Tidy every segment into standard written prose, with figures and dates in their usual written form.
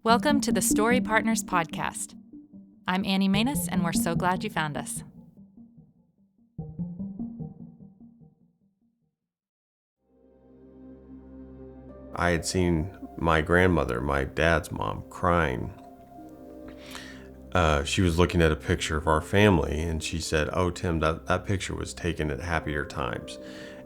Welcome to the Story Partners Podcast. I'm Annie Manus, and we're so glad you found us. I had seen my grandmother, my dad's mom, crying. She was looking at a picture of our family, and she said, "Oh, Tim, that picture was taken at happier times."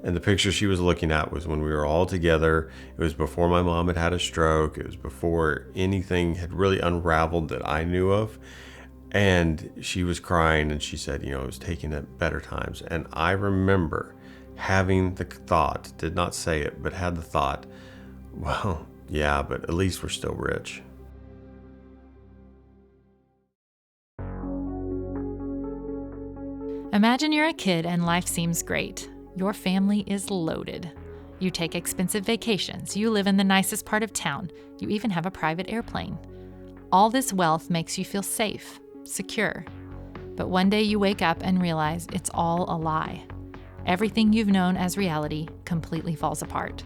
And the picture she was looking at was when we were all together. It was before my mom had had a stroke. It was before anything had really unraveled that I knew of. And she was crying, and she said, it was taken at better times. And I remember having the thought, did not say it, but had the thought, well, yeah, but at least we're still rich. Imagine you're a kid and life seems great. Your family is loaded. You take expensive vacations. You live in the nicest part of town. You even have a private airplane. All this wealth makes you feel safe, secure. But one day you wake up and realize it's all a lie. Everything you've known as reality completely falls apart.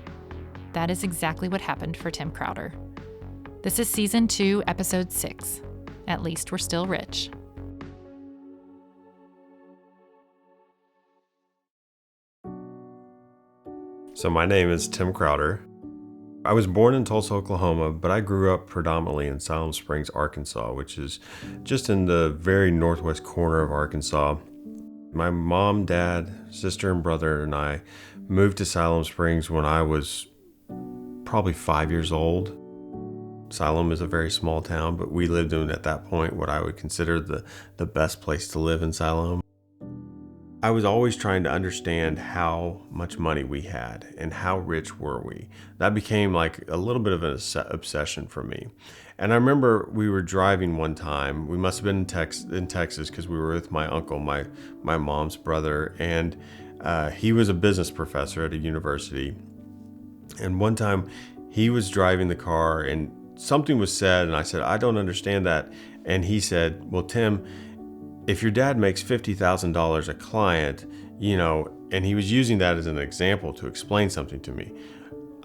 That is exactly what happened for Tim Crowder. This is Season 2, Episode 6. At least we're still rich. So my name is Tim Crowder. I was born in Tulsa, Oklahoma, but I grew up predominantly in Salem Springs, Arkansas, which is just in the very northwest corner of Arkansas. My mom, dad, sister, and brother and I moved to Salem Springs when I was probably 5 years old. Salem is a very small town, but we lived in, at that point, what I would consider the best place to live in Salem. I was always trying to understand how much money we had and how rich were we. That became like a little bit of an obsession for me. And I remember we were driving one time. We must have been in Texas because we were with my uncle, my mom's brother, and he was a business professor at a university. And one time he was driving the car and something was said, and I said, "I don't understand that." And he said, "Well, Tim, if your dad makes $50,000 a client, and he was using that as an example to explain something to me.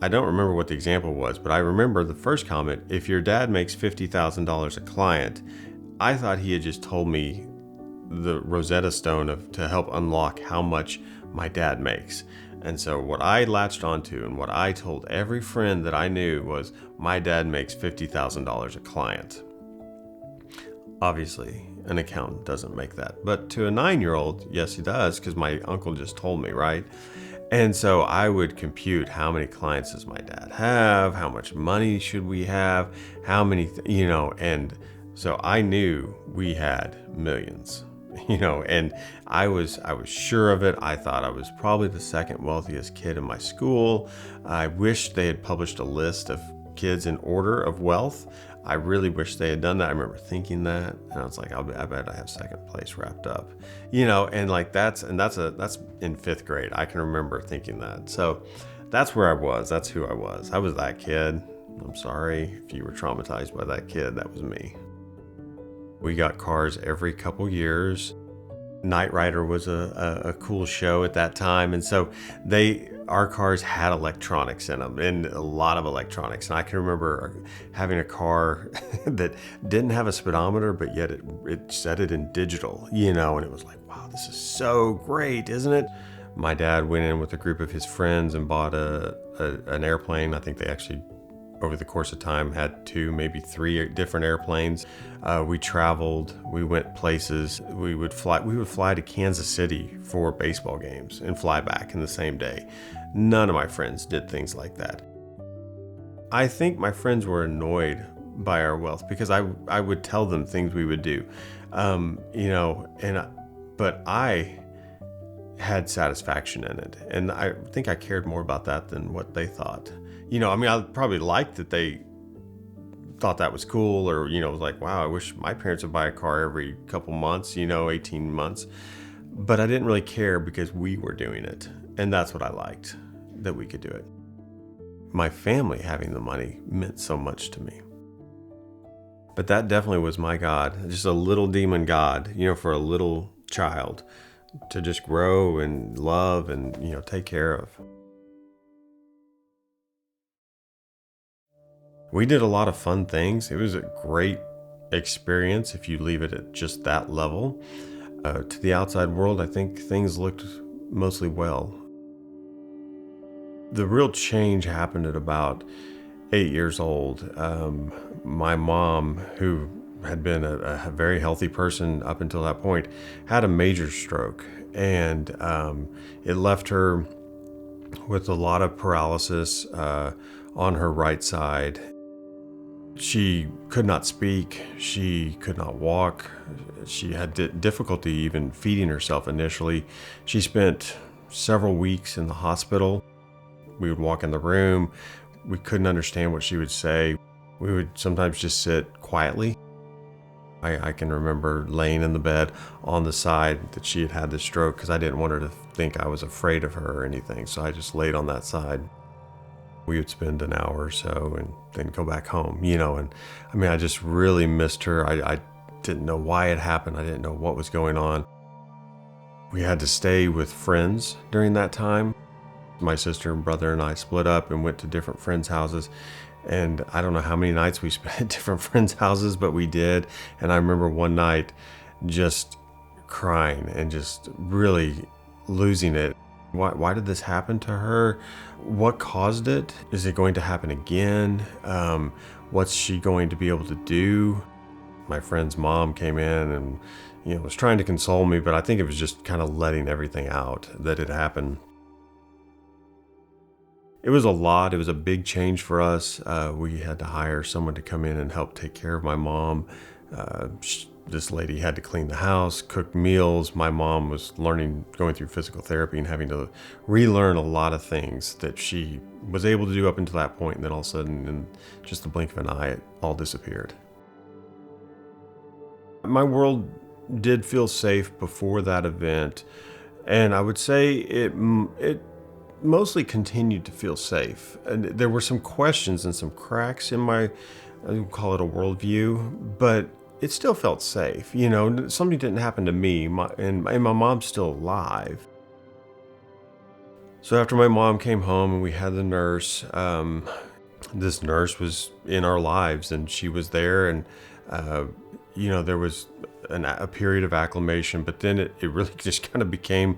I don't remember what the example was, but I remember the first comment, if your dad makes $50,000 a client, I thought he had just told me the Rosetta Stone to help unlock how much my dad makes. And so what I latched onto and what I told every friend that I knew was my dad makes $50,000 a client. Obviously, an accountant doesn't make that. But to a 9-year-old, yes, he does, because my uncle just told me, right? And so I would compute how many clients does my dad have, how much money should we have, how many, and so I knew we had millions, and I was sure of it. I thought I was probably the second wealthiest kid in my school. I wish they had published a list of kids in order of wealth. I really wish they had done that. I remember thinking that, and I was like, I bet I have second place wrapped up, and like that's in 5th grade. I can remember thinking that. So that's where I was. That's who I was. I was that kid. I'm sorry if you were traumatized by that kid. That was me. We got cars every couple years. Knight Rider was a cool show at that time, and so our cars had electronics in them, and a lot of electronics. And I can remember having a car that didn't have a speedometer, but yet it set it in digital, and it was like, wow, this is so great, isn't it? My dad went in with a group of his friends and bought an airplane. I think they actually, over the course of time, had 2, maybe 3 different airplanes. We traveled, we went places. We would fly to Kansas City for baseball games and fly back in the same day. None of my friends did things like that. I think my friends were annoyed by our wealth because I would tell them things we would do, but I had satisfaction in it. And I think I cared more about that than what they thought. I probably liked that they thought that was cool, or, was like, wow, I wish my parents would buy a car every couple months, 18 months. But I didn't really care because we were doing it. And that's what I liked, that we could do it. My family having the money meant so much to me. But that definitely was my God, just a little demon God, for a little child to just grow and love and, take care of. We did a lot of fun things. It was a great experience if you leave it at just that level. To the outside world, I think things looked mostly well. The real change happened at about 8 years old. My mom, who had been a very healthy person up until that point, had a major stroke, and it left her with a lot of paralysis on her right side. She could not speak, she could not walk, she had difficulty even feeding herself initially. She spent several weeks in the hospital. We would walk in the room, we couldn't understand what she would say. We would sometimes just sit quietly. I can remember laying in the bed on the side that she had had this stroke because I didn't want her to think I was afraid of her or anything, so I just laid on that side. We would spend an hour or so and then go back home, and I mean, I just really missed her. I didn't know why it happened. I didn't know what was going on. We had to stay with friends during that time. My sister and brother and I split up and went to different friends' houses. And I don't know how many nights we spent at different friends' houses, but we did. And I remember one night just crying and just really losing it. Why did this happen to her? What caused it? Is it going to happen again? What's she going to be able to do? My friend's mom came in and was trying to console me, but I think it was just kind of letting everything out that had happened. It was a lot. It was a big change for us. We had to hire someone to come in and help take care of my mom. This lady had to clean the house, cook meals. My mom was going through physical therapy and having to relearn a lot of things that she was able to do up until that point. And then all of a sudden, in just the blink of an eye, it all disappeared. My world did feel safe before that event. And I would say it mostly continued to feel safe. And there were some questions and some cracks in my, I would call it a worldview, but it still felt safe. Something didn't happen to me, and my mom's still alive. So after my mom came home and we had the nurse, this nurse was in our lives and she was there, and there was a period of acclimation, but then it really just kind of became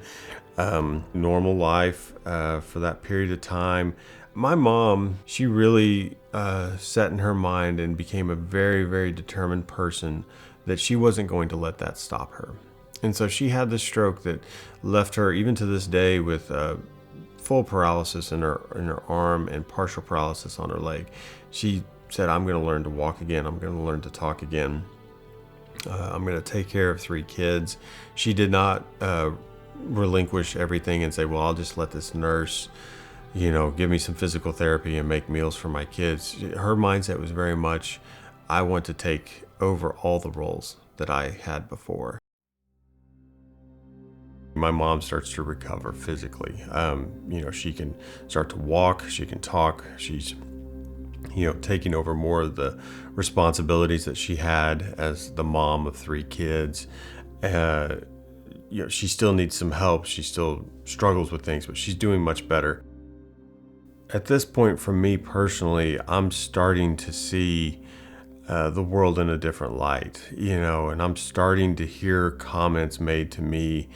normal life for that period of time. My mom, she really set in her mind and became a very, very determined person that she wasn't going to let that stop her. And so she had this stroke that left her, even to this day, with full paralysis in her arm and partial paralysis on her leg. She said, I'm going to learn to walk again. I'm going to learn to talk again. I'm going to take care of 3 kids. She did not relinquish everything and say, well, I'll just let this nurse give me some physical therapy and make meals for my kids. Her mindset was very much, I want to take over all the roles that I had before. My mom starts to recover physically. She can start to walk, she can talk, she's taking over more of the responsibilities that she had as the mom of 3 kids. She still needs some help. She still struggles with things, but she's doing much better. At this point, for me personally, I'm starting to see the world in a different light, and I'm starting to hear comments made to me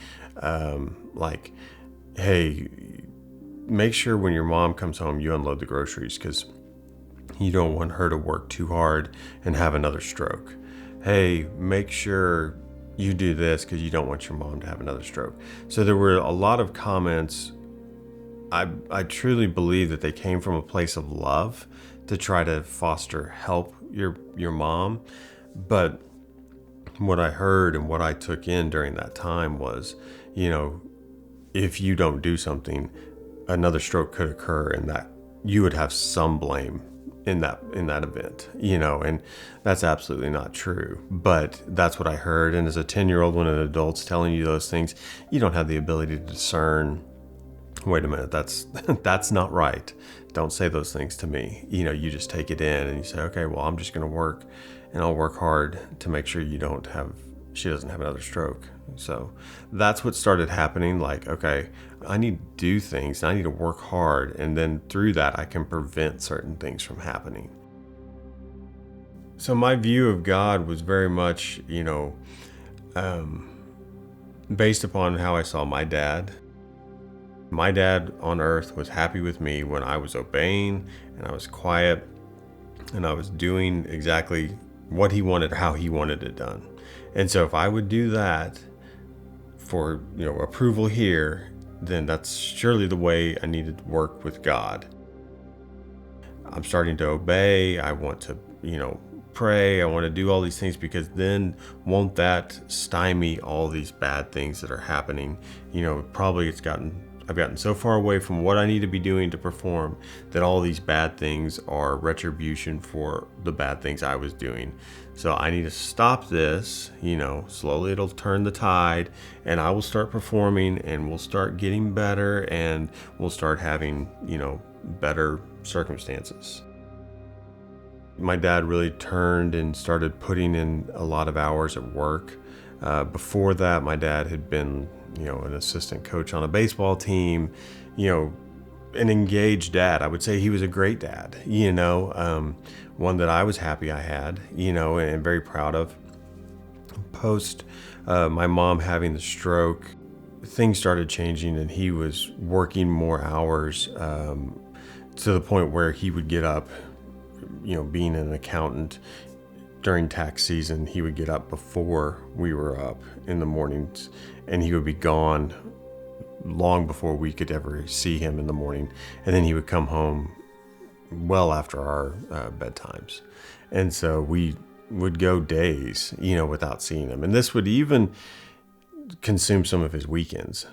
like, hey, make sure when your mom comes home, you unload the groceries because you don't want her to work too hard and have another stroke. Hey, make sure you do this because you don't want your mom to have another stroke. So there were a lot of comments. I truly believe that they came from a place of love to try to help your mom. But what I heard and what I took in during that time was, if you don't do something, another stroke could occur and that you would have some blame in that event, and that's absolutely not true. But that's what I heard. And as a 10-year-old, when an adult's telling you those things, you don't have the ability to discern, wait a minute, that's not right. Don't say those things to me. You just take it in and you say, okay, well, I'm just going to work and I'll work hard to make sure she doesn't have another stroke. So that's what started happening. Like, okay, I need to do things. I need to work hard. And then through that, I can prevent certain things from happening. So my view of God was very much, based upon how I saw my dad. My dad on earth was happy with me when I was obeying and I was quiet and I was doing exactly what he wanted, how he wanted it done. And so if I would do that for, approval here, then that's surely the way I needed to work with God. I'm starting to obey. I want to, pray. I want to do all these things, because then won't that stymie all these bad things that are happening? Probably I've gotten so far away from what I need to be doing to perform that all these bad things are retribution for the bad things I was doing. So I need to stop this, slowly it'll turn the tide and I will start performing and we'll start getting better and we'll start having, better circumstances. My dad really turned and started putting in a lot of hours at work. Before that, my dad had been, an assistant coach on a baseball team, an engaged dad. I would say he was a great dad, one that I was happy I had, and very proud of. Post my mom having the stroke, things started changing and he was working more hours to the point where he would get up, being an accountant during tax season, he would get up before we were up in the mornings and he would be gone long before we could ever see him in the morning. And then he would come home well after our bedtimes. And so we would go days, without seeing him. And this would even consume some of his weekends.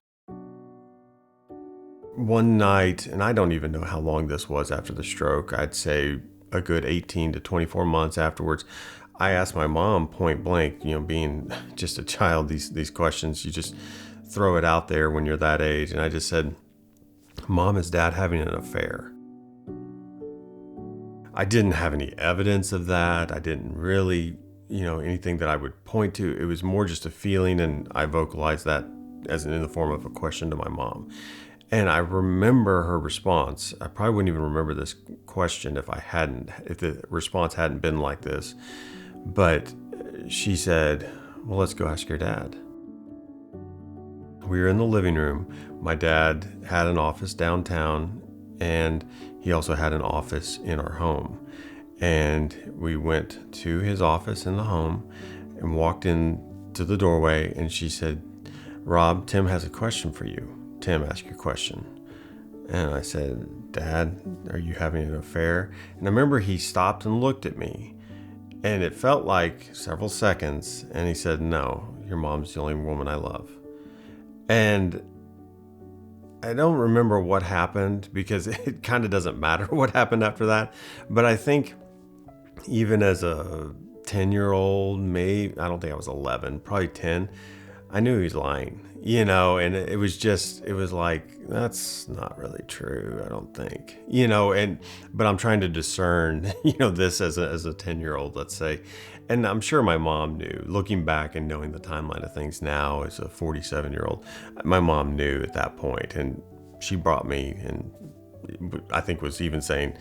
One night, and I don't even know how long this was after the stroke, I'd say a good 18 to 24 months afterwards, I asked my mom point blank, being just a child, these questions, you just throw it out there when you're that age. And I just said, Mom, is Dad having an affair? I didn't have any evidence of that. I didn't really, anything that I would point to. It was more just a feeling, and I vocalized that as in the form of a question to my mom. And I remember her response. I probably wouldn't even remember this question if the response hadn't been like this. But she said, well, let's go ask your dad. We were in the living room. My dad had an office downtown, and he also had an office in our home. And we went to his office in the home and walked into the doorway, and she said, Rob, Tim has a question for you. Tim, ask your question. And I said, Dad, are you having an affair? And I remember he stopped and looked at me, and it felt like several seconds. And he said, no, your mom's the only woman I love. And I don't remember what happened, because it kind of doesn't matter what happened after that. But I think even as a 10-year-old, maybe, I don't think I was 11, probably 10, I knew he was lying, and it was like, that's not really true, I don't think, but I'm trying to discern, this as a 10-year-old, let's say. And I'm sure my mom knew, looking back and knowing the timeline of things now as a 47-year-old, my mom knew at that point, and she brought me, and I think was even saying,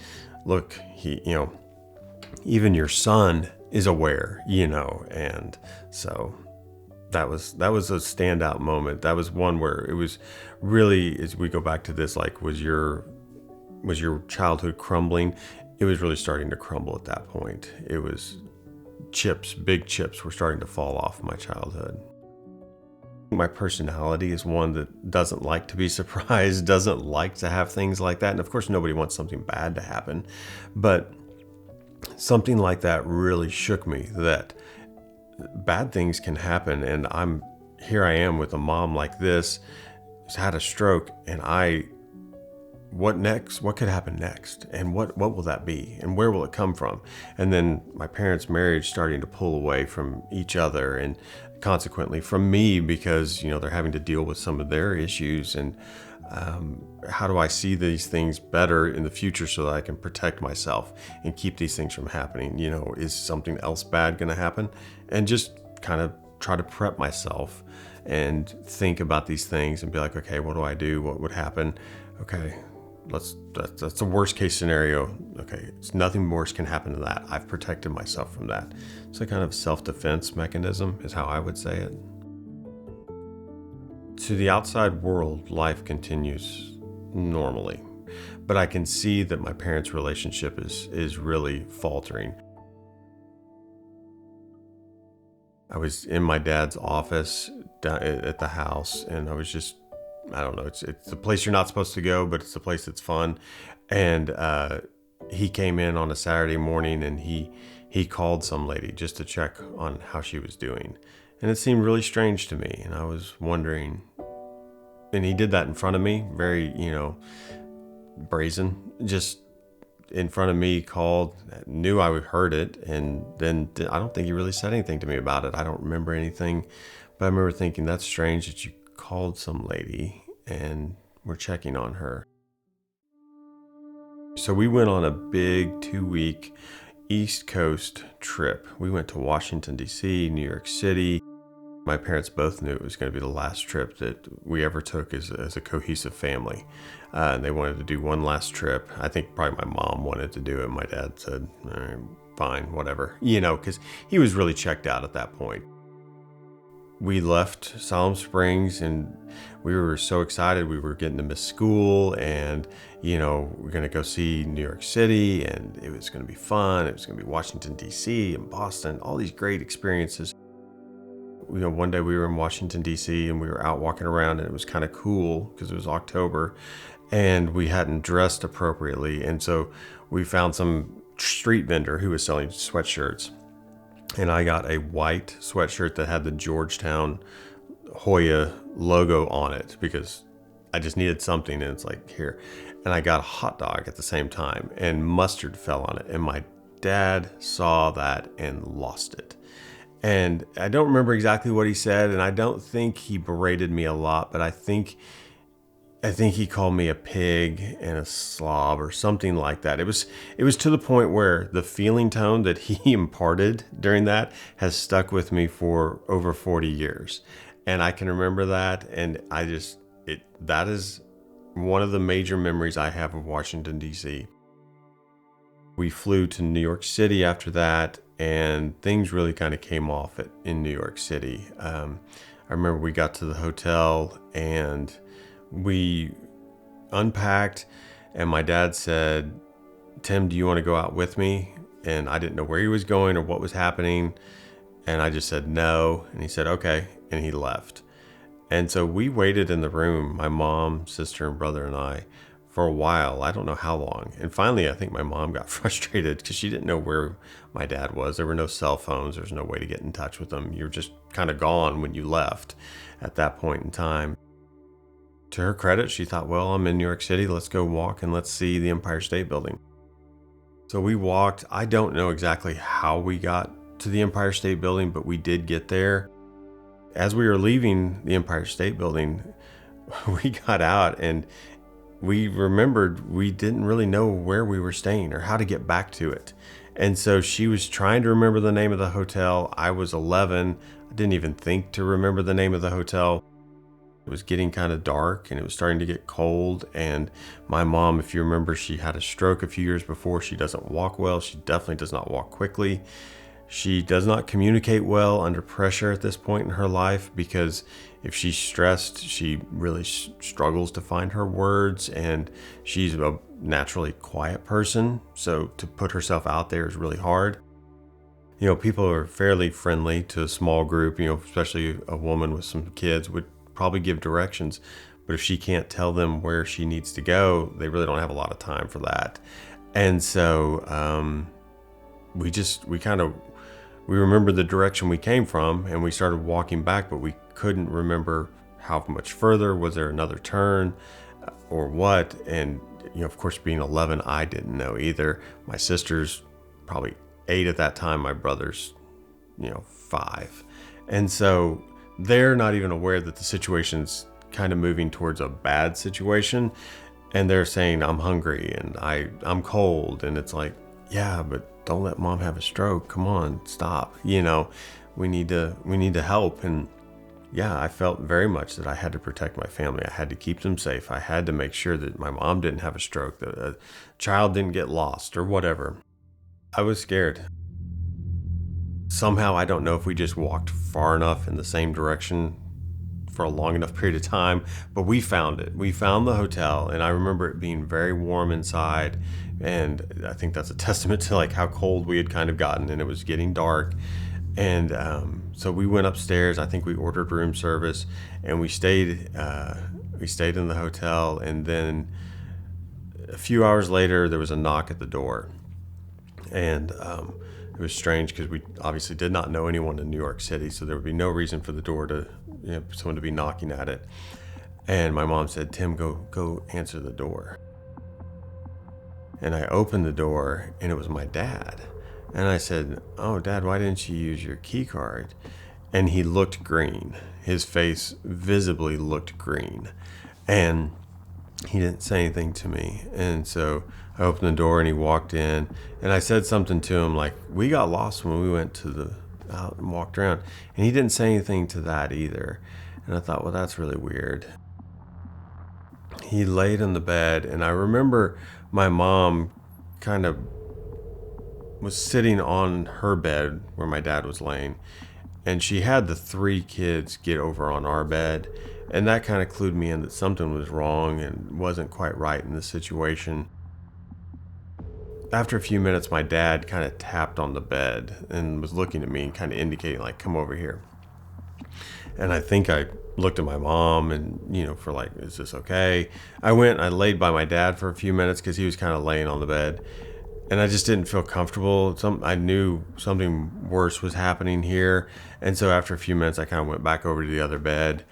look, even your son is aware, and so that was a standout moment. That was one where it was really, as we go back to this, like, was your childhood crumbling? It was really starting to crumble at that point. It was big chips were starting to fall off my childhood. My personality is one that doesn't like to be surprised, doesn't like to have things like that. And of course, nobody wants something bad to happen. But something like that really shook me, that bad things can happen. And here I am with a mom like this, who's had a stroke, and what next? What could happen next? And what will that be? And where will it come from? And then my parents' marriage starting to pull away from each other, and consequently from me, because, they're having to deal with some of their issues. And how do I see these things better in the future so that I can protect myself and keep these things from happening? Is something else bad going to happen? And just kind of try to prep myself and think about these things and be like, okay, what do I do? What would happen? Okay, that's the worst case scenario. Okay, okay, it's nothing worse can happen to that. I've protected myself from that. It's a kind of self-defense mechanism is how I would say it. To the outside world, life continues normally, but I can see that my parents' relationship is really faltering. I was in my dad's office down at the house, and I was just, I don't know, it's the place you're not supposed to go, but it's the place that's fun. And he came in on a Saturday morning, and he called some lady just to check on how she was doing. And it seemed really strange to me, and I was wondering, and he did that in front of me, very, brazen, just in front of me, called, knew I heard it, and then I don't think he really said anything to me about it. I don't remember anything, but I remember thinking, that's strange that you called some lady and we're checking on her. So we went on a big 2-week East Coast trip. We went to Washington, D.C., New York City. My parents both knew it was going to be the last trip that we ever took as a cohesive family. And they wanted to do one last trip. I think probably my mom wanted to do it. My dad said, all right, fine, whatever, because he was really checked out at that point. We left Siloam Springs and we were so excited. We were getting to miss school and, we're going to go see New York City and it was going to be fun. It was going to be Washington, D.C. and Boston, all these great experiences. One day we were in Washington, D.C. and we were out walking around and it was kind of cool because it was October and we hadn't dressed appropriately. And so we found some street vendor who was selling sweatshirts. And I got a white sweatshirt that had the Georgetown Hoya logo on it because I just needed something. And it's like, here. And I got a hot dog at the same time and mustard fell on it. And my dad saw that and lost it. And I don't remember exactly what he said, and I don't think he berated me a lot, but I think he called me a pig and a slob or something like that. It was to the point where the feeling tone that he imparted during that has stuck with me for over 40 years. And I can remember that, and that is one of the major memories I have of Washington, D.C. We flew to New York City after that, and things really kind of came off in New York City. I remember we got to the hotel and we unpacked, and my dad said, Tim, do you want to go out with me? And I didn't know where he was going or what was happening. And I just said no. And he said, okay. And he left. And so we waited in the room, my mom, sister, and brother and I, for a while. I don't know how long. And finally, I think my mom got frustrated because she didn't know where my dad was. There were no cell phones. There was no way to get in touch with him. You were just kind of gone when you left at that point in time. To her credit, she thought, well, I'm in New York City. Let's go walk and let's see the Empire State Building. So we walked. I don't know exactly how we got to the Empire State Building, but we did get there. As we were leaving the Empire State Building, we got out and we remembered we didn't really know where we were staying or how to get back to it. And so she was trying to remember the name of the hotel. I was 11. I didn't even think to remember the name of the hotel. It was getting kind of dark and it was starting to get cold. And my mom, if you remember, she had a stroke a few years before. She doesn't walk well. She definitely does not walk quickly. She does not communicate well under pressure at this point in her life because if she's stressed, she really struggles to find her words, and she's a naturally quiet person. So to put herself out there is really hard. People are fairly friendly to a small group, especially a woman with some kids would probably give directions. But if she can't tell them where she needs to go, they really don't have a lot of time for that. And so we remembered the direction we came from and we started walking back, but we couldn't remember how much further. Was there another turn or what? And, of course, being 11, I didn't know either. My sister's probably 8 at that time. My brother's, 5. And so they're not even aware that the situation's kind of moving towards a bad situation. And they're saying, I'm hungry and I'm cold. And it's like, yeah, but don't let mom have a stroke. Come on, stop. We need to help. And yeah, I felt very much that I had to protect my family. I had to keep them safe. I had to make sure that my mom didn't have a stroke, that a child didn't get lost or whatever. I was scared. Somehow, I don't know if we just walked far enough in the same direction for a long enough period of time, but we found it. We found the hotel, and I remember it being very warm inside, and I think that's a testament to like how cold we had kind of gotten, and it was getting dark. And so we went upstairs. I think we ordered room service, and we stayed in the hotel. And then a few hours later, there was a knock at the door, and it was strange because we obviously did not know anyone in New York City, so there would be no reason for the door to, someone to be knocking at it. And my mom said, "Tim, go answer the door." And I opened the door, and it was my dad. And I said, "Oh, Dad, why didn't you use your key card?" And he looked green. His face visibly looked green. And he didn't say anything to me. And so I opened the door, and he walked in. And I said something to him like, "We got lost when we went out and walked around." And he didn't say anything to that either. And I thought, well, that's really weird. He laid in the bed, and I remember my mom kind of was sitting on her bed where my dad was laying, and she had the three kids get over on our bed, and that kind of clued me in that something was wrong and wasn't quite right in the situation. After a few minutes, my dad kind of tapped on the bed and was looking at me and kind of indicating like, "Come over here." And I think I looked at my mom and, for like, "Is this okay?" I went and I laid by my dad for a few minutes because he was kind of laying on the bed. And I just didn't feel comfortable. I knew something worse was happening here. And so after a few minutes, I kind of went back over to the other bed.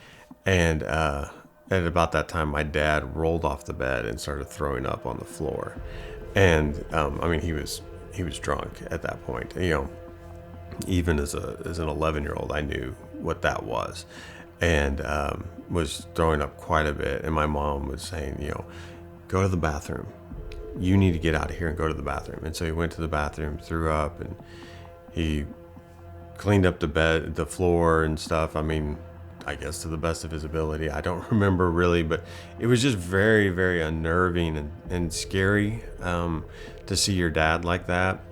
And at about that time, my dad rolled off the bed and started throwing up on the floor. And he was drunk at that point. Even as an 11-year-old, I knew what that was, and was throwing up quite a bit. And my mom was saying, "Go to the bathroom. You need to get out of here and go to the bathroom." And so he went to the bathroom, threw up, and he cleaned up the bed, the floor and stuff. I guess to the best of his ability. I don't remember really, but it was just very, very unnerving and scary to see your dad like that.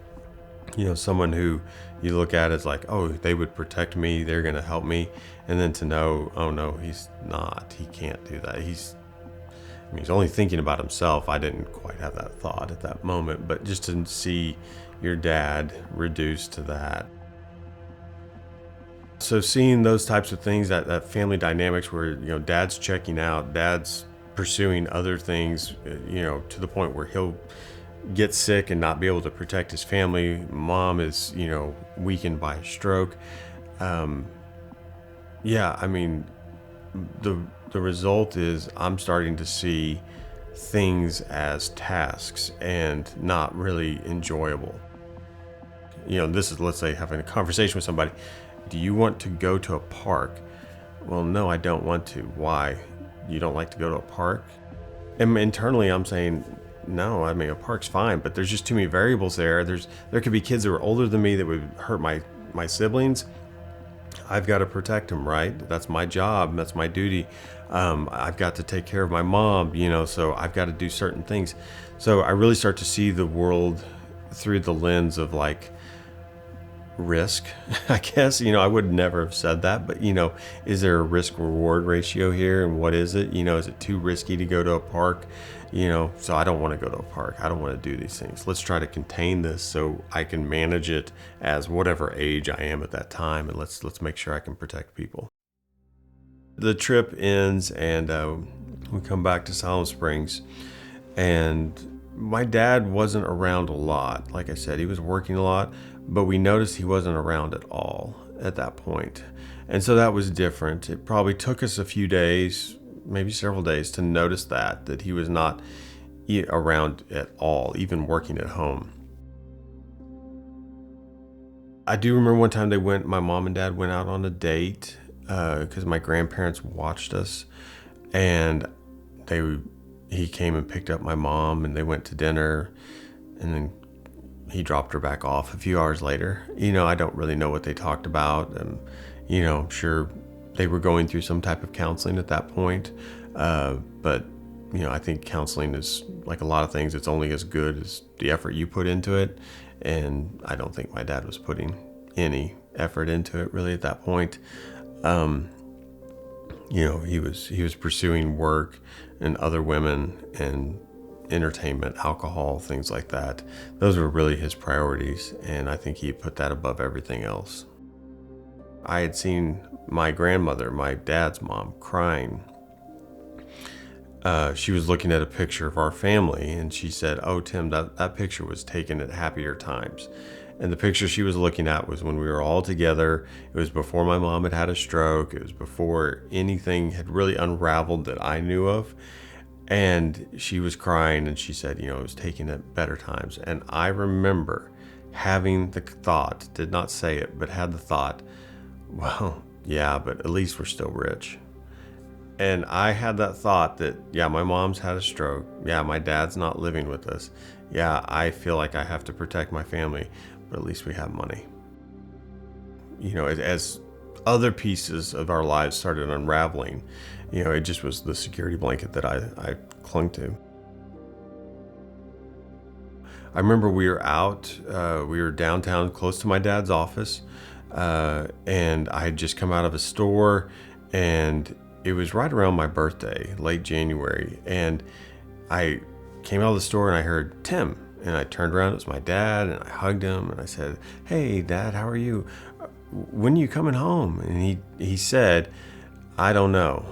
Someone who you look at as like, oh, they would protect me, they're going to help me. And then to know, oh no, he's not. He can't do that. He's only thinking about himself. I didn't quite have that thought at that moment, but just to see your dad reduced to that. So seeing those types of things, that family dynamics where, dad's checking out, dad's pursuing other things, to the point where he'll get sick and not be able to protect his family. Mom is, weakened by a stroke. The result is I'm starting to see things as tasks and not really enjoyable. This is, let's say, having a conversation with somebody. "Do you want to go to a park?" "Well, no, I don't want to." "Why? You don't like to go to a park?" And internally I'm saying, no, a park's fine, but there's just too many variables there. There could be kids that are older than me that would hurt my siblings. I've got to protect them, right? That's my job. That's my duty. I've got to take care of my mom, so I've got to do certain things. So I really start to see the world through the lens of like risk, I guess. I would never have said that, but is there a risk reward ratio here? And what is it? Is it too risky to go to a park? So I don't want to go to a park. I don't want to do these things. Let's try to contain this so I can manage it as whatever age I am at that time. And let's make sure I can protect people. The trip ends, and we come back to Silent Springs, and my dad wasn't around a lot. Like I said, he was working a lot, but we noticed he wasn't around at all at that point. And so that was different. It probably took us a few days, maybe several days, to notice that he was not around at all, even working at home. I do remember one time my mom and dad went out on a date because my grandparents watched us, and he came and picked up my mom, and they went to dinner, and then he dropped her back off a few hours later. I don't really know what they talked about. I'm sure they were going through some type of counseling at that point. But I think counseling is like a lot of things. It's only as good as the effort you put into it. And I don't think my dad was putting any effort into it really at that point. He was pursuing work and other women and entertainment, alcohol, things like that. Those were really his priorities, and I think he put that above everything else. I had seen my grandmother, my dad's mom, crying. She was looking at a picture of our family, and she said, "Oh, Tim, that picture was taken at happier times." And the picture she was looking at was when we were all together. It was before my mom had had a stroke. It was before anything had really unraveled that I knew of. And she was crying, and she said, it was taken at better times. And I remember having the thought, did not say it, but had the thought, well, yeah, but at least we're still rich. And I had that thought that, yeah, my mom's had a stroke. Yeah, my dad's not living with us. Yeah, I feel like I have to protect my family, but at least we have money. As other pieces of our lives started unraveling, it just was the security blanket that I clung to. I remember we were out, we were downtown close to my dad's office, and I had just come out of a store, and it was right around my birthday, late January, and I came out of the store and I heard Tim, and I turned around, it was my dad, and I hugged him, and I said, "Hey, Dad, how are you? When are you coming home?" And he said, I don't know.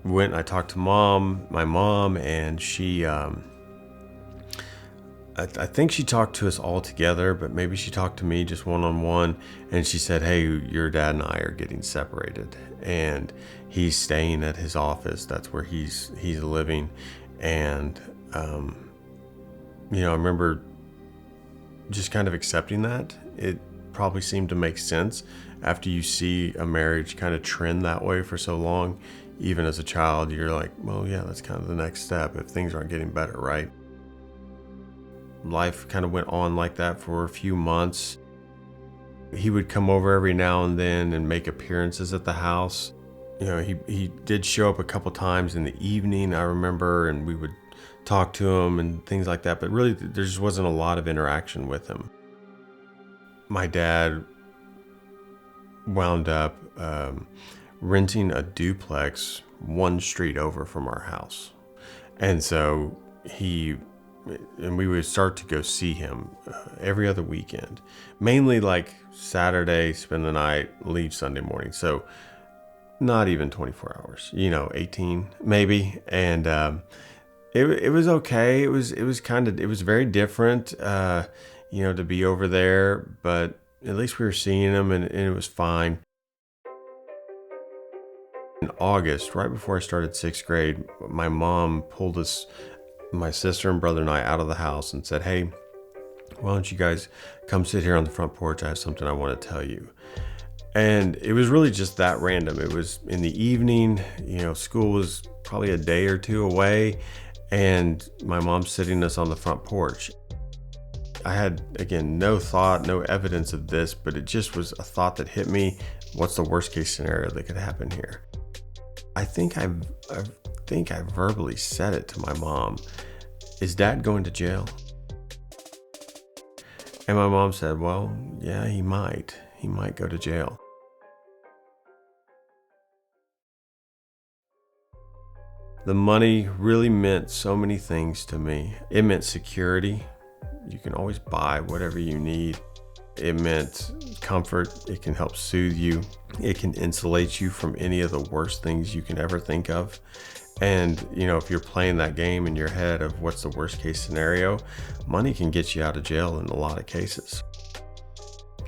Went and I talked to my mom, and she, I think she talked to us all together, but maybe she talked to me just one-on-one, and she said, "Hey, your dad and I are getting separated, and he's staying at his office. That's where he's living." And, I remember just kind of accepting that. It probably seemed to make sense after you see a marriage kind of trend that way for so long. Even as a child, you're like, well, yeah, that's kind of the next step if things aren't getting better, right? Life kind of went on like that for a few months. He would come over every now and then and make appearances at the house. He did show up a couple times in the evening, I remember, and we would talk to him and things like that, but really there just wasn't a lot of interaction with him. My dad wound up renting a duplex one street over from our house. And so we would start to go see him every other weekend, mainly like Saturday, spend the night, leave Sunday morning. So not even 24 hours, 18 maybe. And it was okay. It was very different, to be over there, but at least we were seeing him, and it was fine. In August, right before I started 6th grade, my mom pulled us, my sister and brother and I, out of the house and said, "Hey, why don't you guys come sit here on the front porch? I have something I want to tell you." And it was really just that random. It was in the evening, school was probably a day or two away, and my mom's sitting us on the front porch. I had, again, no thought, no evidence of this, but it just was a thought that hit me. What's the worst case scenario that could happen here? I think I verbally said it to my mom. "Is Dad going to jail?" And my mom said, "Well, yeah, he might go to jail." The money really meant so many things to me. It meant security. You can always buy whatever you need. It meant comfort. It can help soothe you. It can insulate you from any of the worst things you can ever think of. And, if you're playing that game in your head of what's the worst case scenario, money can get you out of jail in a lot of cases.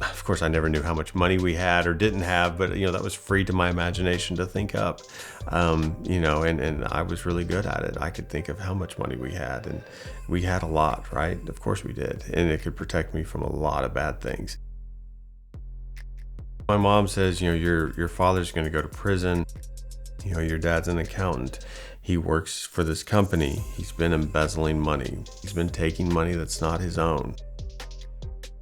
Of course, I never knew how much money we had or didn't have, but, that was free to my imagination to think up, and I was really good at it. I could think of how much money we had, and we had a lot, right? Of course we did. And it could protect me from a lot of bad things. My mom says, your father's going to go to prison. Your dad's an accountant. He works for this company. He's been embezzling money. He's been taking money that's not his own.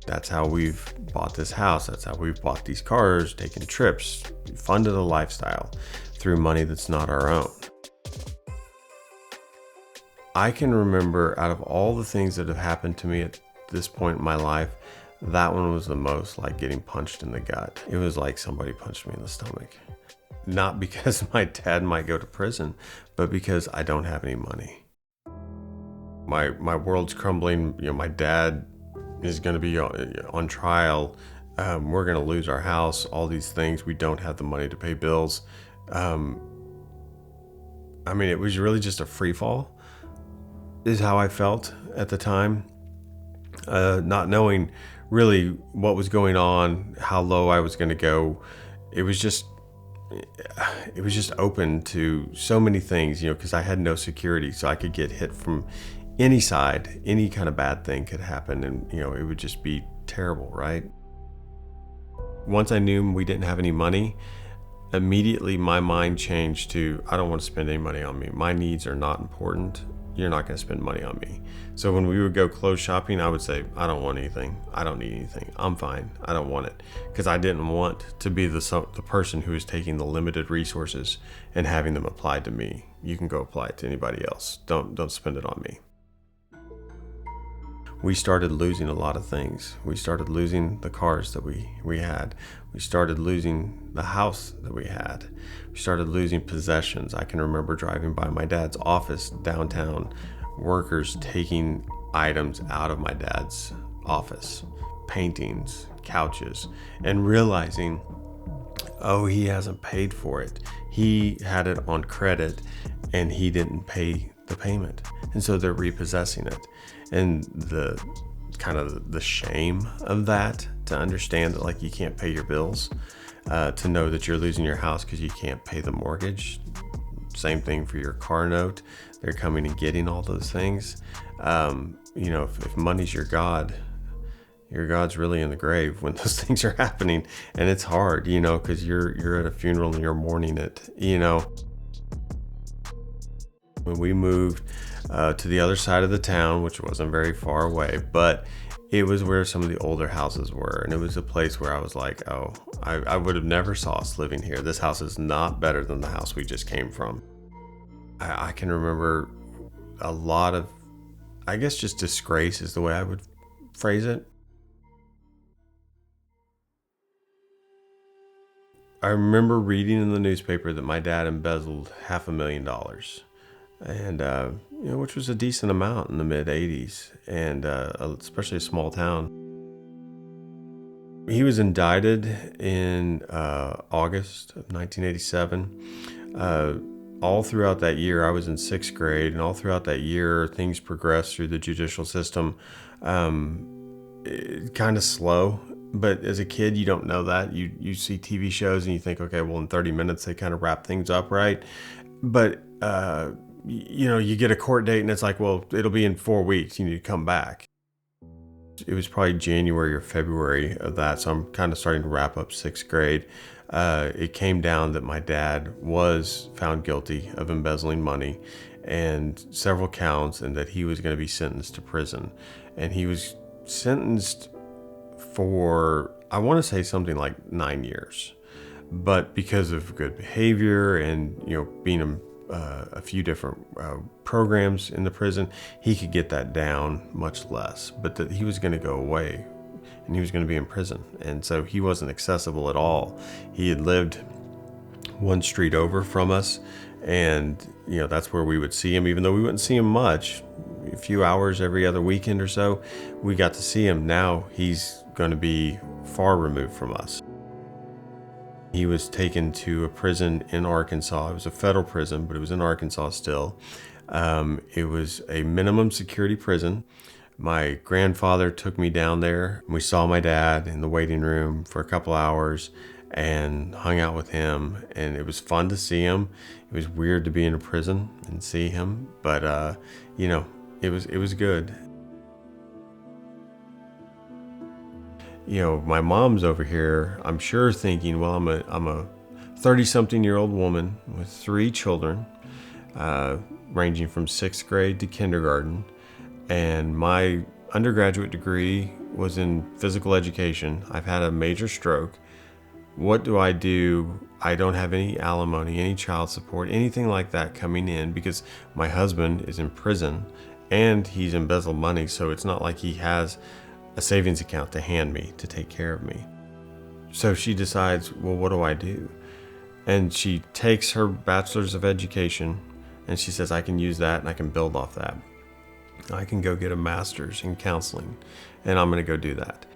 That's how we've bought this house. That's how we've bought these cars, taken trips, funded a lifestyle through money that's not our own. I can remember, out of all the things that have happened to me at this point in my life, that one was the most like getting punched in the gut. It was like somebody punched me in the stomach. Not because my dad might go to prison, but because I don't have any money. My world's crumbling. My dad is going to be on trial. We're going to lose our house, all these things. We don't have the money to pay bills. It was really just a free fall, is how I felt at the time. Not knowing really what was going on, how low I was going to go. It was just open to so many things, because I had no security, so I could get hit from any side. Any kind of bad thing could happen, and it would just be terrible, right? Once I knew we didn't have any money, immediately my mind changed to, I don't want to spend any money on me. My needs are not important. You're not going to spend money on me. So when we would go clothes shopping, I would say, I don't want anything. I don't need anything. I'm fine. I don't want it. Because I didn't want to be the person who is taking the limited resources and having them applied to me. You can go apply it to anybody else. Don't spend it on me. We started losing a lot of things. We started losing the cars that we had. We started losing the house that we had. We started losing possessions. I can remember driving by my dad's office downtown, workers taking items out of my dad's office, paintings, couches, and realizing, oh, he hasn't paid for it. He had it on credit and he didn't pay the payment. And so they're repossessing it. And the kind of the shame of that, to understand that like you can't pay your bills, to know that you're losing your house because you can't pay the mortgage. Same thing for your car note. They're coming and getting all those things. If money's your God, your God's really in the grave when those things are happening. And it's hard, because you're at a funeral and you're mourning it, When we moved to the other side of the town, which wasn't very far away, but it was where some of the older houses were. And it was a place where I was like, oh, I would have never saw us living here. This house is not better than the house we just came from. I can remember a lot of, I guess just disgrace is the way I would phrase it. I remember reading in the newspaper that my dad embezzled $500,000. And, which was a decent amount in the mid 80s, and especially a small town. He was indicted in August of 1987. All throughout that year, I was in 6th grade, and all throughout that year, things progressed through the judicial system kind of slow. But as a kid, you don't know that. You see TV shows and you think, okay, well, in 30 minutes, they kind of wrap things up, right? But you get a court date and it's like, well, it'll be in 4 weeks. You need to come back. It was probably January or February of that. So I'm kind of starting to wrap up 6th grade. It came down that my dad was found guilty of embezzling money and several counts, and that he was going to be sentenced to prison. And he was sentenced for, I want to say something like 9 years. But because of good behavior and, being a few different programs in the prison, he could get that down much less. But that he was going to go away and he was going to be in prison. And so he wasn't accessible at all. He had lived one street over from us, and that's where we would see him, even though we wouldn't see him much, a few hours every other weekend or so. We got to see him. Now he's going to be far removed from us. He was taken to a prison in Arkansas. It was a federal prison, but it was in Arkansas still. It was a minimum security prison. My grandfather took me down there. We saw my dad in the waiting room for a couple hours and hung out with him. And it was fun to see him. It was weird to be in a prison and see him, but it was good. My mom's over here, I'm sure thinking, well, I'm a 30-something-year-old woman with 3 children, ranging from 6th grade to kindergarten. And my undergraduate degree was in physical education. I've had a major stroke. What do? I don't have any alimony, any child support, anything like that coming in because my husband is in prison and he's embezzled money. So it's not like he has a savings account to hand me to take care of me. So she decides, well, what do I do? And she takes her bachelor's of education and she says, I can use that and I can build off that. I can go get a master's in counseling and I'm going to go do that.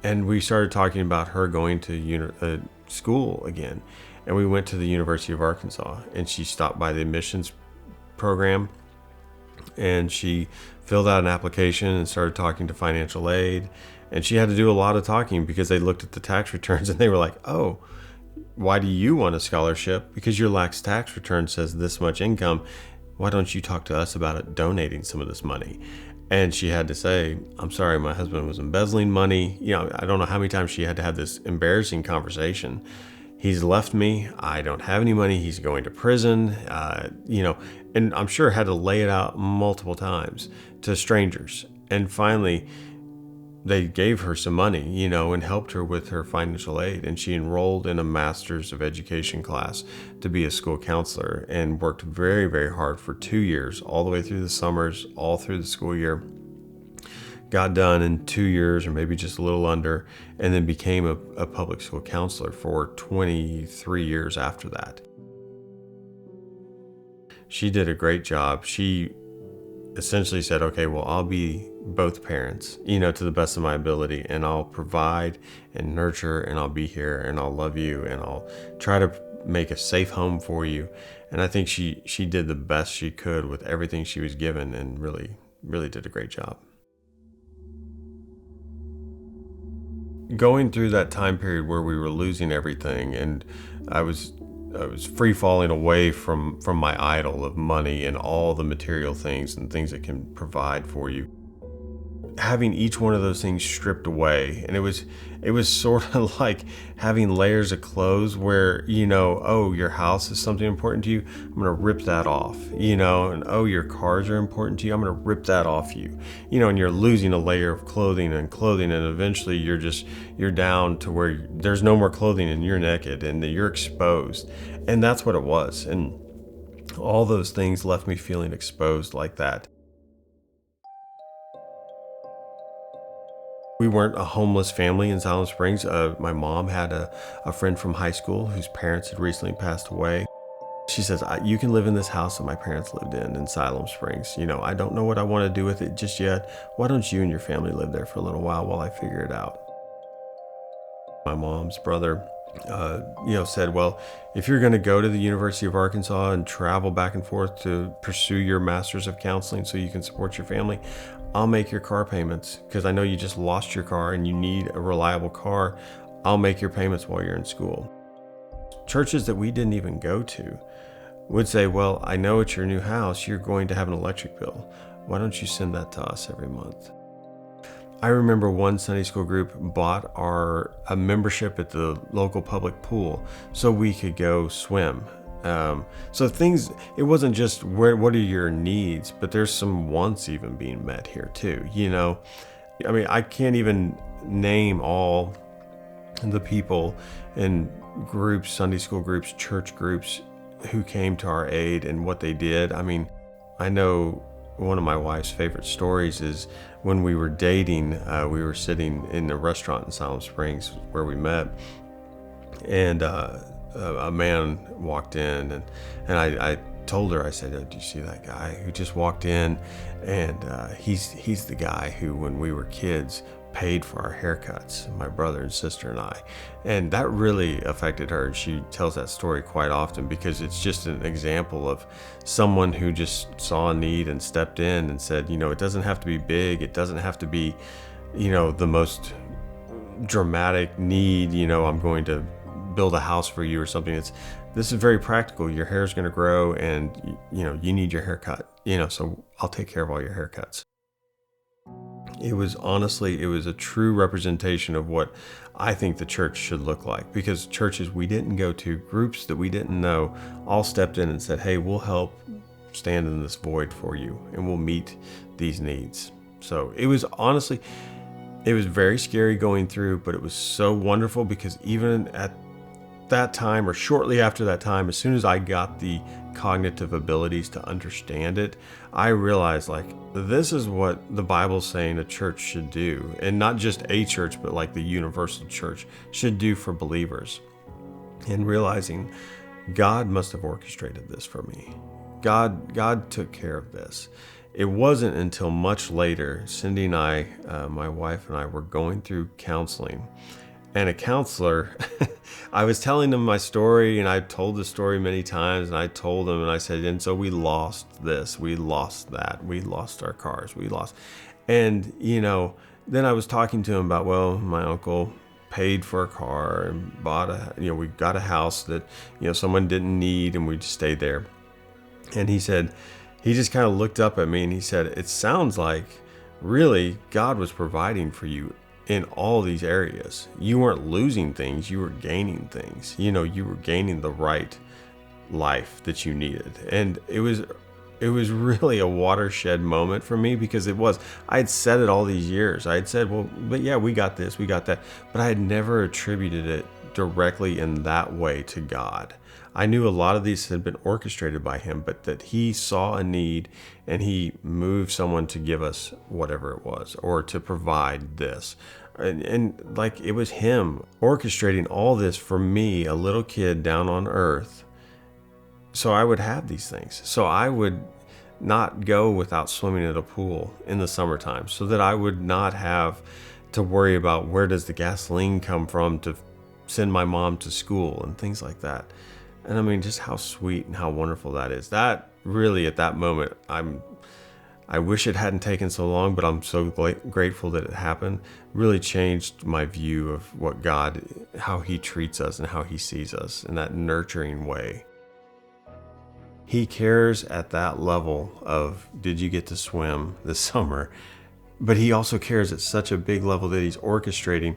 And we started talking about her going to school again. And we went to the University of Arkansas and she stopped by the admissions program and she filled out an application and started talking to financial aid. And she had to do a lot of talking because they looked at the tax returns and they were like, oh, why do you want a scholarship? Because your lax tax return says this much income. Why don't you talk to us about it, donating some of this money? And she had to say, I'm sorry, my husband was embezzling money. I don't know how many times she had to have this embarrassing conversation. He's left me. I don't have any money. He's going to prison, and I'm sure had to lay it out multiple times to strangers. And finally, they gave her some money, and helped her with her financial aid. And she enrolled in a master's of education class to be a school counselor and worked very, very hard for 2 years, all the way through the summers, all through the school year. Got done in 2 years or maybe just a little under, and then became a public school counselor for 23 years after that. She did a great job. She essentially said, okay, well, I'll be both parents, to the best of my ability, and I'll provide and nurture, and I'll be here, and I'll love you, and I'll try to make a safe home for you. And I think she did the best she could with everything she was given, and really, really did a great job. Going through that time period where we were losing everything, and I was free falling away from my idol of money and all the material things and things it can provide for you. Having each one of those things stripped away, and it was sort of like having layers of clothes where, oh, your house is something important to you, I'm going to rip that off, and oh, your cars are important to you, I'm going to rip that off you, and you're losing a layer of clothing, and eventually you're down to where there's no more clothing and you're naked and you're exposed. And that's what it was. And all those things left me feeling exposed like that. We weren't a homeless family in Siloam Springs. My mom had a friend from high school whose parents had recently passed away. She says, you can live in this house that my parents lived in Siloam Springs. I don't know what I want to do with it just yet. Why don't you and your family live there for a little while I figure it out? My mom's brother, said, well, if you're going to go to the University of Arkansas and travel back and forth to pursue your master's of counseling so you can support your family, I'll make your car payments because I know you just lost your car and you need a reliable car. I'll make your payments while you're in school. Churches that we didn't even go to would say, well, I know at your new house you're going to have an electric bill. Why don't you send that to us every month? I remember one Sunday school group bought a membership at the local public pool so we could go swim. So things, it wasn't just what are your needs, but there's some wants even being met here too. I can't even name all the people in groups, Sunday school groups, church groups who came to our aid and what they did. I know one of my wife's favorite stories is when we were dating, we were sitting in a restaurant in Siloam Springs where we met, and a man walked in, and I told her, I said, oh, do you see that guy who just walked in? And he's the guy who, when we were kids, paid for our haircuts, my brother and sister and I. And that really affected her. And she tells that story quite often because it's just an example of someone who just saw a need and stepped in and said, it doesn't have to be big. It doesn't have to be, the most dramatic need, I'm going to build a house for you or something. This is very practical. Your hair is going to grow and, you need your haircut, so I'll take care of all your haircuts. It was a true representation of what I think the church should look like, because churches we didn't go to, groups that we didn't know, all stepped in and said, hey, we'll help stand in this void for you and we'll meet these needs. So it was honestly, it was very scary going through, but it was so wonderful because even at that time or shortly after that time, as soon as I got the cognitive abilities to understand it, I realized like this is what the Bible's saying a church should do, and not just a church, but like the universal church should do for believers. And realizing God must have orchestrated this for me. God took care of this. It wasn't until much later, Cindy and I, my wife and I, were going through counseling. And a counselor, I was telling them my story, and I told the story many times, and I told them, and I said, and so we lost this, we lost that, we lost our cars, we lost. And, then I was talking to him about, well, my uncle paid for a car and bought we got a house that, someone didn't need, and we just stayed there. And he said, he just kind of looked up at me and he said, it sounds like really God was providing for you in all these areas. You weren't losing things, you were gaining things. You were gaining the right life that you needed. And it was really a watershed moment for me, because I had said it all these years. I had said, well, but yeah, we got this, we got that. But I had never attributed it directly in that way to God. I knew a lot of these had been orchestrated by him, but that he saw a need and he moved someone to give us whatever it was, or to provide this. And like it was him orchestrating all this for me, a little kid down on earth, so I would have these things. So I would not go without swimming at a pool in the summertime, so that I would not have to worry about where does the gasoline come from to send my mom to school and things like that. And I mean, just how sweet and how wonderful that is. That really, at that moment, I wish it hadn't taken so long, but I'm so grateful that it happened. Really changed my view of what God, how he treats us and how he sees us in that nurturing way. He cares at that level of, did you get to swim this summer? But he also cares at such a big level that he's orchestrating,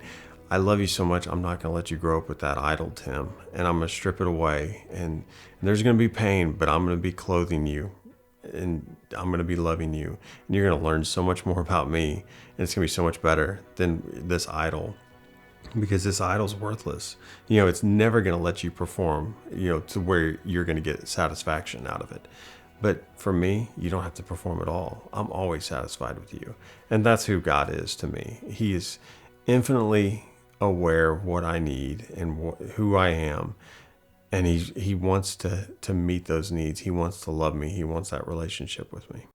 I love you so much, I'm not going to let you grow up with that idol, Tim. And I'm going to strip it away. And there's going to be pain, but I'm going to be clothing you. And I'm going to be loving you. And you're going to learn so much more about me. And it's going to be so much better than this idol. Because this idol's worthless. It's never going to let you perform, to where you're going to get satisfaction out of it. But for me, you don't have to perform at all. I'm always satisfied with you. And that's who God is to me. He is infinitely aware of what I need and who I am. And he wants to meet those needs. He wants to love me. He wants that relationship with me.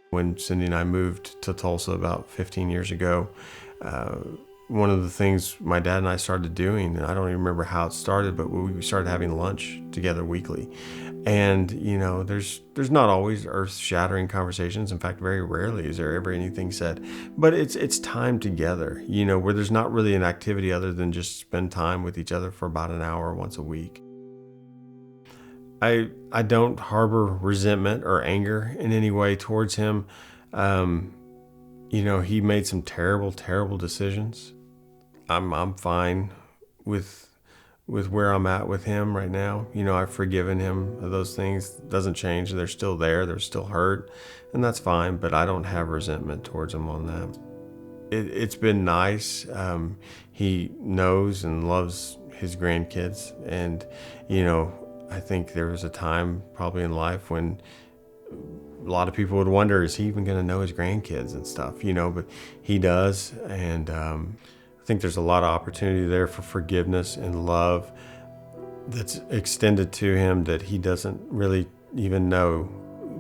When Cindy and I moved to Tulsa about 15 years ago, one of the things my dad and I started doing, and I don't even remember how it started, but we started having lunch together weekly. And, there's not always earth-shattering conversations. In fact, very rarely is there ever anything said. But it's time together, where there's not really an activity other than just spend time with each other for about an hour once a week. I don't harbor resentment or anger in any way towards him. He made some terrible, terrible decisions. I'm fine with where I'm at with him right now. I've forgiven him of those things. Doesn't change. They're still there. They're still hurt, and that's fine. But I don't have resentment towards him on that. It's been nice. He knows and loves his grandkids, and I think there was a time probably in life when a lot of people would wonder, is he even going to know his grandkids and stuff, but he does. And I think there's a lot of opportunity there for forgiveness and love that's extended to him that he doesn't really even know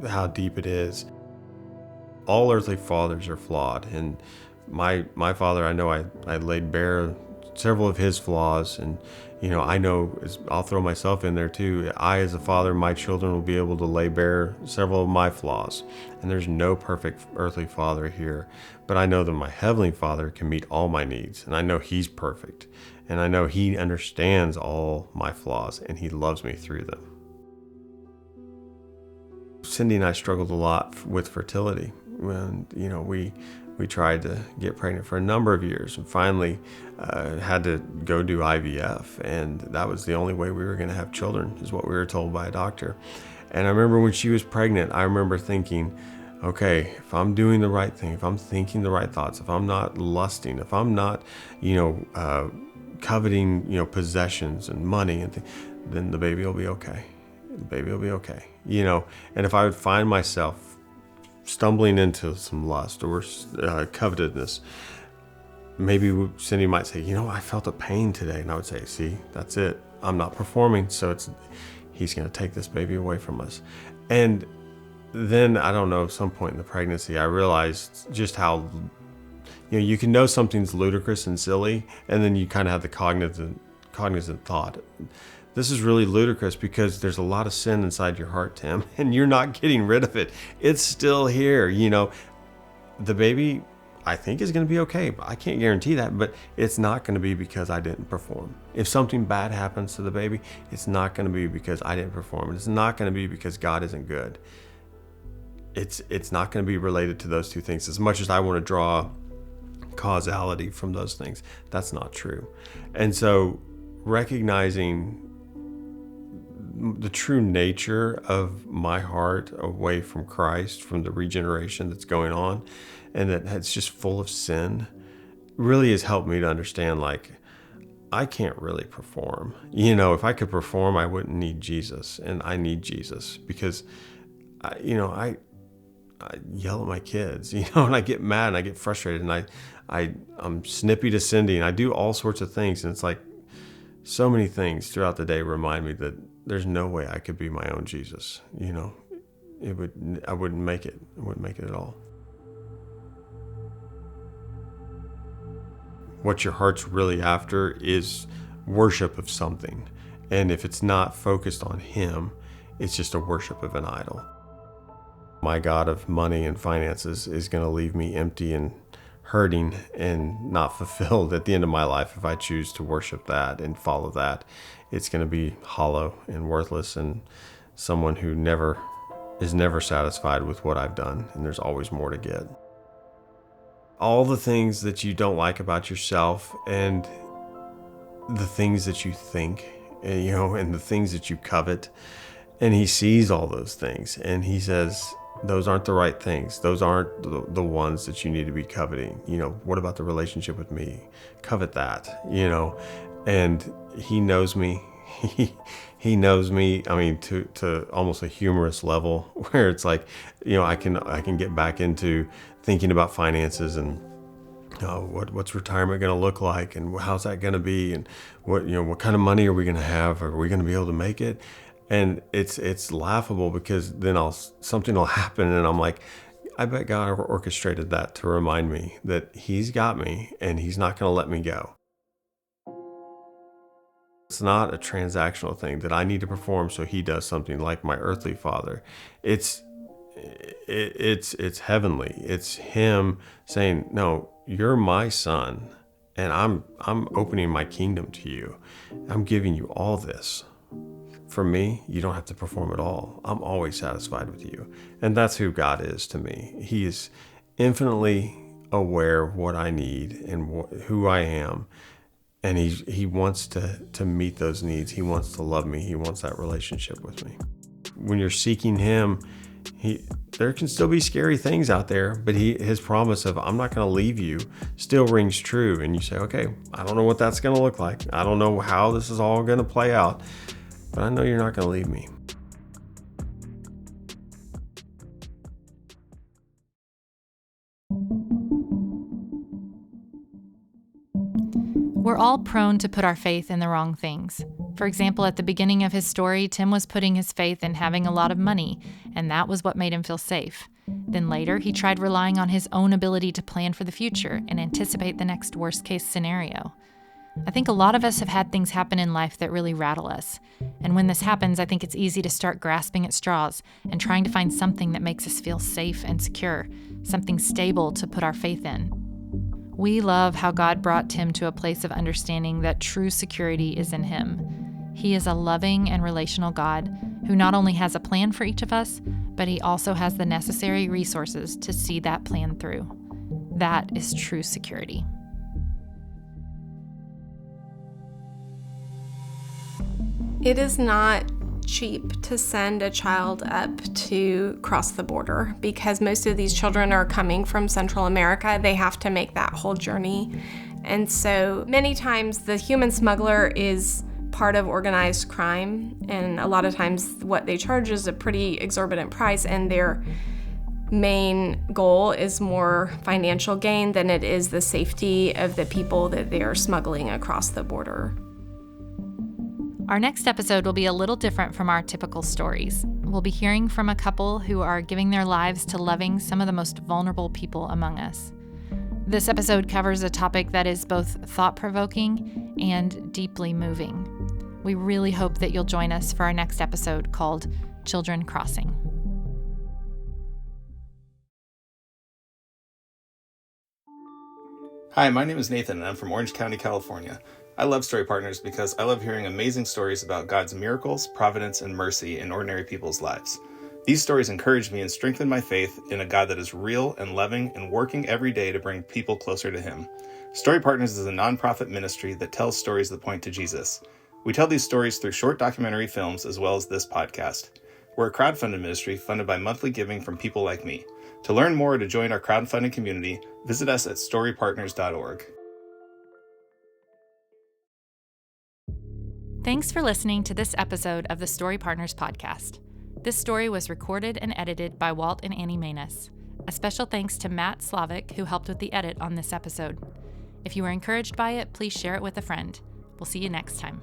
how deep it is. All earthly fathers are flawed. And my father, I know I laid bare several of his flaws, and I know, I'll throw myself in there too. I, as a father, my children will be able to lay bare several of my flaws. And there's no perfect earthly father here. But I know that my heavenly Father can meet all my needs. And I know he's perfect. And I know he understands all my flaws, and he loves me through them. Cindy and I struggled a lot with fertility. When, we tried to get pregnant for a number of years, and finally had to go do IVF. And that was the only way we were going to have children, is what we were told by a doctor. And I remember when she was pregnant, I remember thinking, okay, if I'm doing the right thing, if I'm thinking the right thoughts, if I'm not lusting, if I'm not, coveting, possessions and money, then the baby will be okay. The baby will be okay. And if I would find myself stumbling into some lust or covetousness, maybe Cindy might say, I felt a pain today. And I would say, see, that's it. I'm not performing. So he's going to take this baby away from us. And then, I don't know, at some point in the pregnancy, I realized just how, you can know something's ludicrous and silly, and then you kind of have the cognizant thought, this is really ludicrous because there's a lot of sin inside your heart, Tim, and you're not getting rid of it. It's still here. The baby, I think, is going to be okay, but I can't guarantee that. But it's not going to be because I didn't perform. If something bad happens to the baby, it's not going to be because I didn't perform. It's not going to be because God isn't good. It's not going to be related to those two things. As much as I want to draw causality from those things, that's not true. And so recognizing the true nature of my heart away from Christ, from the regeneration that's going on, and that it's just full of sin, really has helped me to understand, I can't really perform. If I could perform, I wouldn't need Jesus, and I need Jesus because I yell at my kids, and I get mad and I get frustrated, and I'm snippy to Cindy, and I do all sorts of things, and it's like so many things throughout the day remind me that there's no way I could be my own Jesus. I wouldn't make it. I wouldn't make it at all. What your heart's really after is worship of something. And if it's not focused on Him, it's just a worship of an idol. My God of money and finances is going to leave me empty and hurting and not fulfilled at the end of my life. If I choose to worship that and follow that, it's going to be hollow and worthless, and someone who is never satisfied with what I've done, and there's always more to get. All the things that you don't like about yourself, and the things that you think, and the things that you covet, and He sees all those things, and He says, those aren't the right things. Those aren't the ones that you need to be coveting. What about the relationship with me? Covet that, and He knows me. He knows me. I mean, to almost a humorous level where it's like, I can get back into thinking about finances and what's retirement going to look like, and how's that going to be, and what kind of money are we going to have? Are we going to be able to make it? And it's laughable because then something will happen, and I'm like, I bet God orchestrated that to remind me that He's got me and He's not going to let me go. It's not a transactional thing that I need to perform so He does something like my earthly father. It's heavenly. It's Him saying, no, you're my son, and I'm opening my kingdom to you. I'm giving you all this. For me, you don't have to perform at all. I'm always satisfied with you. And that's who God is to me. He is infinitely aware of what I need and who I am. And he wants to meet those needs. He wants to love me. He wants that relationship with me. When you're seeking Him, there can still be scary things out there, but His promise of, I'm not going to leave you, still rings true. And you say, okay, I don't know what that's going to look like. I don't know how this is all going to play out, but I know you're not going to leave me. We're all prone to put our faith in the wrong things. For example, at the beginning of his story, Tim was putting his faith in having a lot of money, and that was what made him feel safe. Then later, he tried relying on his own ability to plan for the future and anticipate the next worst-case scenario. I think a lot of us have had things happen in life that really rattle us. And when this happens, I think it's easy to start grasping at straws and trying to find something that makes us feel safe and secure, something stable to put our faith in. We love how God brought Tim to a place of understanding that true security is in Him. He is a loving and relational God who not only has a plan for each of us, but He also has the necessary resources to see that plan through. That is true security. It is not cheap to send a child up to cross the border because most of these children are coming from Central America. They have to make that whole journey. And so many times the human smuggler is part of organized crime, and a lot of times what they charge is a pretty exorbitant price, and their main goal is more financial gain than it is the safety of the people that they are smuggling across the border. Our next episode will be a little different from our typical stories. We'll be hearing from a couple who are giving their lives to loving some of the most vulnerable people among us. This episode covers a topic that is both thought-provoking and deeply moving. We really hope that you'll join us for our next episode called Children Crossing. Hi, my name is Nathan, and I'm from Orange County, California. I love Story Partners because I love hearing amazing stories about God's miracles, providence, and mercy in ordinary people's lives. These stories encourage me and strengthen my faith in a God that is real and loving and working every day to bring people closer to Him. Story Partners is a nonprofit ministry that tells stories that point to Jesus. We tell these stories through short documentary films as well as this podcast. We're a crowdfunded ministry funded by monthly giving from people like me. To learn more or to join our crowdfunding community, visit us at storypartners.org. Thanks for listening to this episode of the Story Partners podcast. This story was recorded and edited by Walt and Annie Manus. A special thanks to Matt Slavic, who helped with the edit on this episode. If you were encouraged by it, please share it with a friend. We'll see you next time.